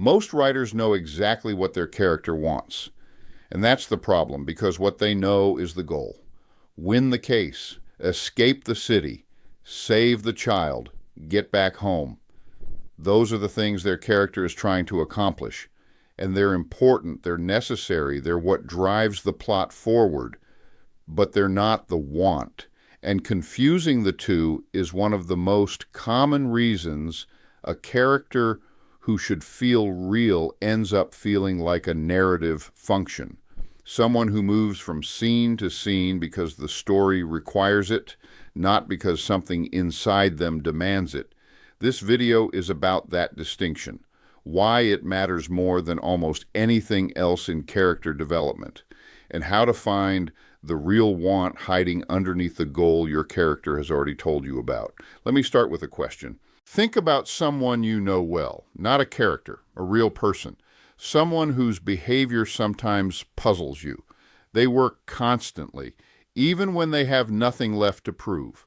Most writers know exactly what their character wants. And that's the problem, because what they know is the goal. Win the case, escape the city, save the child, get back home. Those are the things their character is trying to accomplish. And they're important, they're necessary, they're what drives the plot forward, but they're not the want. And confusing the two is one of the most common reasons a character who should feel real ends up feeling like a narrative function. Someone who moves from scene to scene because the story requires it, not because something inside them demands it. This video is about that distinction, why it matters more than almost anything else in character development, and how to find the real want hiding underneath the goal your character has already told you about. Let me start with a question. Think about someone you know well, not a character, a real person. Someone whose behavior sometimes puzzles you. They work constantly, even when they have nothing left to prove.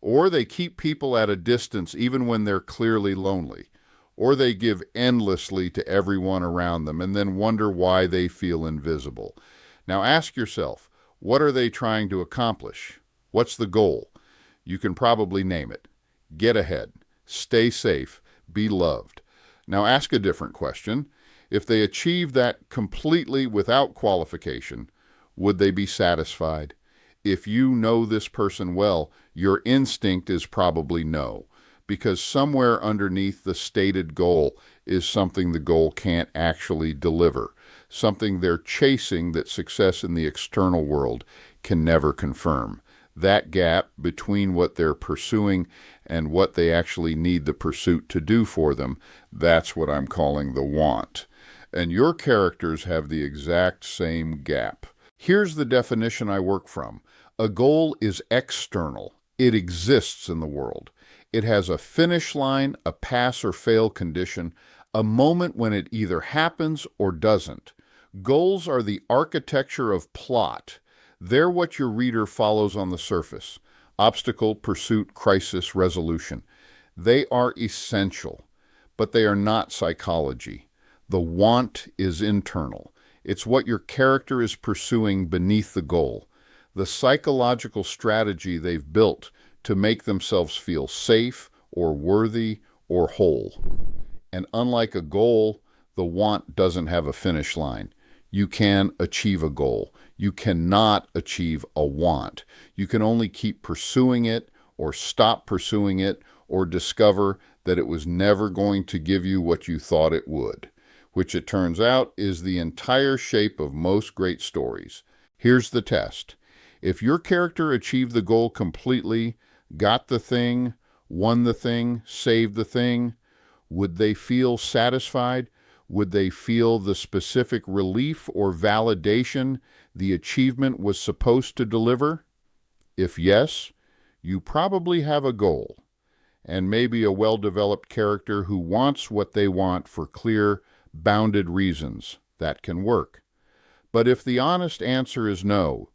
Or they keep people at a distance even when they're clearly lonely. Or they give endlessly to everyone around them and then wonder why they feel invisible. Now ask yourself, what are they trying to accomplish? What's the goal? You can probably name it. Get ahead. Stay safe. Be loved. Now ask a different question. If they achieve that completely without qualification, would they be satisfied? If you know this person well, your instinct is probably no, because somewhere underneath the stated goal is something the goal can't actually deliver, something they're chasing that success in the external world can never confirm. That gap between what they're pursuing and what they actually need the pursuit to do for them, that's what I'm calling the want. And your characters have the exact same gap. Here's the definition I work from. A goal is external. It exists in the world. It has a finish line, a pass or fail condition, a moment when it either happens or doesn't. Goals are the architecture of plot. They're what your reader follows on the surface. Obstacle, pursuit, crisis, resolution. They are essential, but they are not psychology. The want is internal. It's what your character is pursuing beneath the goal, the psychological strategy they've built to make themselves feel safe or worthy or whole. And unlike a goal, the want doesn't have a finish line. You can achieve a goal. You cannot achieve a want. You can only keep pursuing it or stop pursuing it or discover that it was never going to give you what you thought it would, which it turns out is the entire shape of most great stories. Here's the test. If your character achieved the goal completely, got the thing, won the thing, saved the thing, would they feel satisfied? Would they feel the specific relief or validation the achievement was supposed to deliver? If yes, you probably have a goal, and maybe a well-developed character who wants what they want for clear, bounded reasons. That can work. But if the honest answer is no,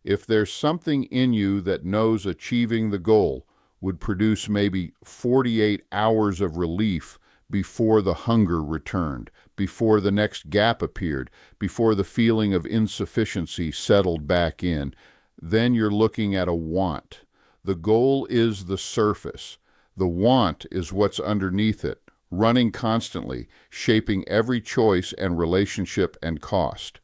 if there's something in you that knows achieving the goal would produce maybe 48 hours of relief before the hunger returned, before the next gap appeared, before the feeling of insufficiency settled back in, then you're looking at a want. The goal is the surface. The want is what's underneath it, running constantly, shaping every choice and relationship and cost.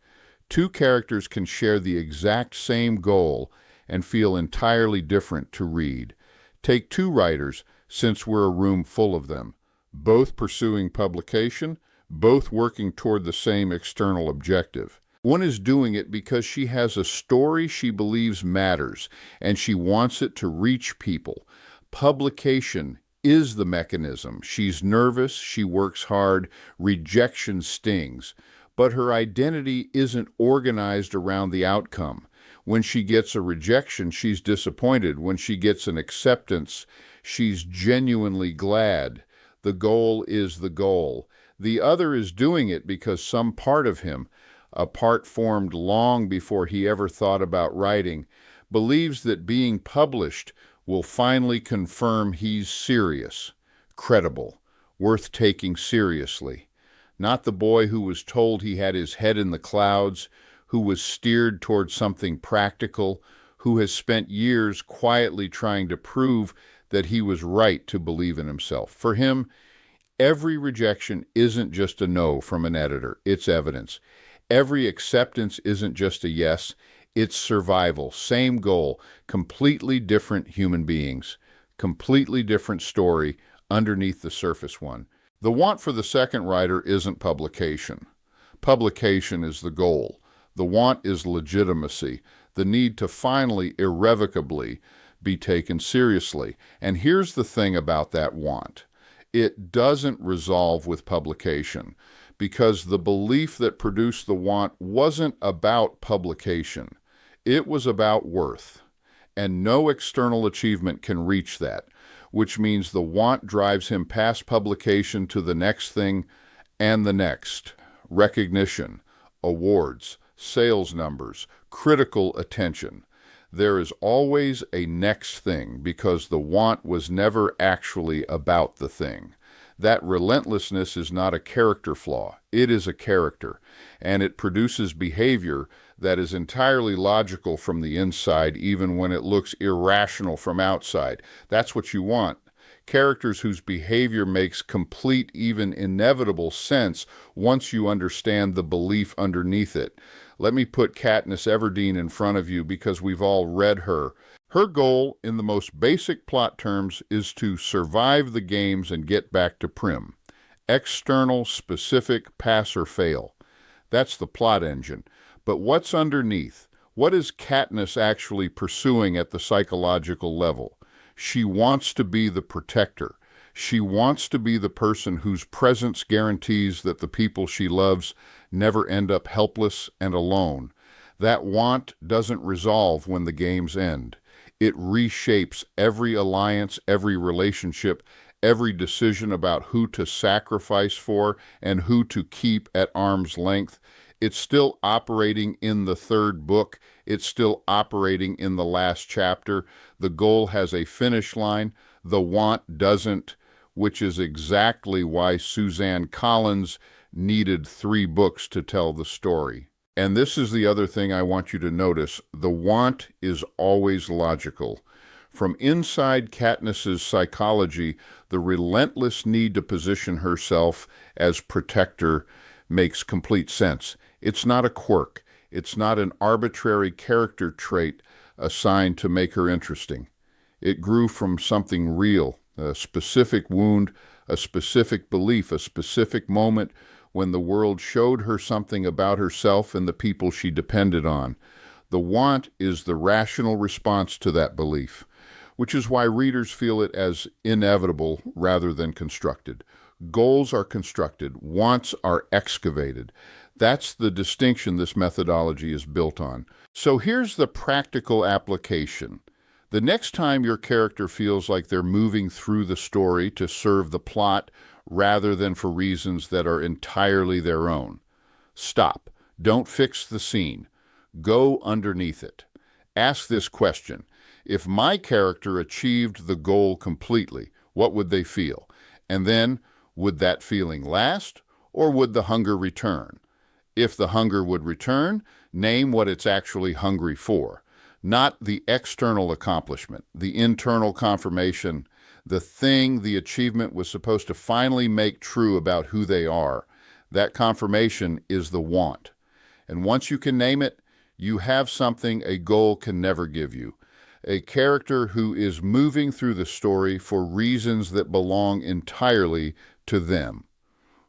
Two characters can share the exact same goal and feel entirely different to read. Take two writers, since we're a room full of them, both pursuing publication, both working toward the same external objective. One is doing it because she has a story she believes matters, and she wants it to reach people. Publication is the mechanism. She's nervous, she works hard, rejection stings, but her identity isn't organized around the outcome. When she gets a rejection, she's disappointed. When she gets an acceptance, she's genuinely glad. The goal is the goal. The other is doing it because some part of him, a part formed long before he ever thought about writing, believes that being published will finally confirm he's serious, credible, worth taking seriously. not the boy who was told he had his head in the clouds, who was steered towards something practical, who has spent years quietly trying to prove that he was right to believe in himself. For him, every rejection isn't just a no from an editor, it's evidence. Every acceptance isn't just a yes, it's survival. Same goal, completely different human beings, completely different story underneath the surface one. The want for the second writer isn't publication. Publication is the goal. The want is legitimacy, the need to finally, irrevocably, be taken seriously. And here's the thing about that want. It doesn't resolve with publication, because the belief that produced the want wasn't about publication. It was about worth. And no external achievement can reach that, which means the want drives him past publication to the next thing and the next. Recognition, awards, sales numbers, critical attention. There is always a next thing because the want was never actually about the thing. That relentlessness is not a character flaw. It is a character, and it produces behavior that is entirely logical from the inside, even when it looks irrational from outside. That's what you want. Characters whose behavior makes complete, even inevitable sense once you understand the belief underneath it. Let me put Katniss Everdeen in front of you because we've all read her. Her goal, in the most basic plot terms, is to survive the games and get back to Prim. External, specific, pass or fail. That's the plot engine. But what's underneath? What is Katniss actually pursuing at the psychological level? She wants to be the protector. She wants to be the person whose presence guarantees that the people she loves never end up helpless and alone. That want doesn't resolve when the games end. It reshapes every alliance, every relationship, every decision about who to sacrifice for and who to keep at arm's length. It's still operating in the third book. It's still operating in the last chapter. The goal has a finish line. The want doesn't, which is exactly why Suzanne Collins needed 3 books to tell the story. And this is the other thing I want you to notice. The want is always logical. From inside Katniss's psychology, the relentless need to position herself as protector makes complete sense. It's not a quirk. It's not an arbitrary character trait assigned to make her interesting. It grew from something real, a specific wound, a specific belief, a specific moment when the world showed her something about herself and the people she depended on. The want is the rational response to that belief, which is why readers feel it as inevitable rather than constructed. Goals are constructed, wants are excavated. That's the distinction this methodology is built on. So here's the practical application. The next time your character feels like they're moving through the story to serve the plot rather than for reasons that are entirely their own, stop. Don't fix the scene. Go underneath it. Ask this question. If my character achieved the goal completely, what would they feel? And then, would that feeling last, or would the hunger return? If the hunger would return, name what it's actually hungry for. Not the external accomplishment, the internal confirmation, the thing the achievement was supposed to finally make true about who they are. That confirmation is the want. And once you can name it, you have something a goal can never give you. A character who is moving through the story for reasons that belong entirely to them.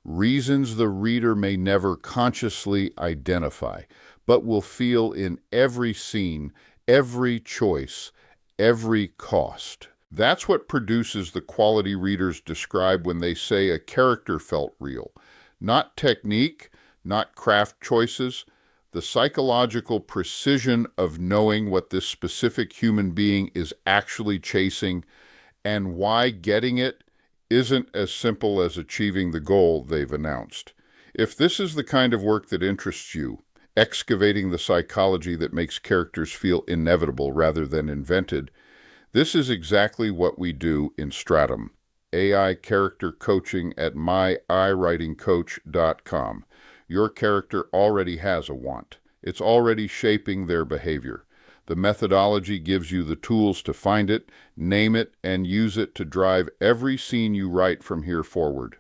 Reasons the reader may never consciously identify, but will feel in every scene, every choice, every cost. That's what produces the quality readers describe when they say a character felt real. Not technique, not craft choices, the psychological precision of knowing what this specific human being is actually chasing and why getting it isn't as simple as achieving the goal they've announced. If this is the kind of work that interests you, excavating the psychology that makes characters feel inevitable rather than invented, this is exactly what we do in Stratum. AI character coaching at myiwritingcoach.com. Your character already has a want. It's already shaping their behavior. The methodology gives you the tools to find it, name it, and use it to drive every scene you write from here forward.